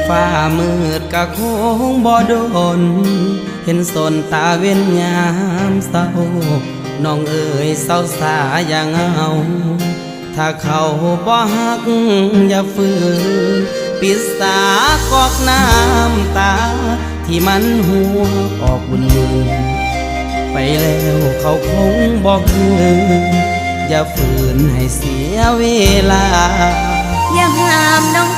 ฟ้ามืดกะคงบ่โดนเห็นสนตาเว้นยามเศร้าน้องเอ๋ยเศร้าสาอย่างเอาถ้าเขาบ่ฮักอย่าฝืนปิดสากอกน้ำตาที่มันหัวออกบุญมือไปแล้วเขาคงบอกคืนอย่าฝืนให้เสียเวลาอย่าห้ามน้อง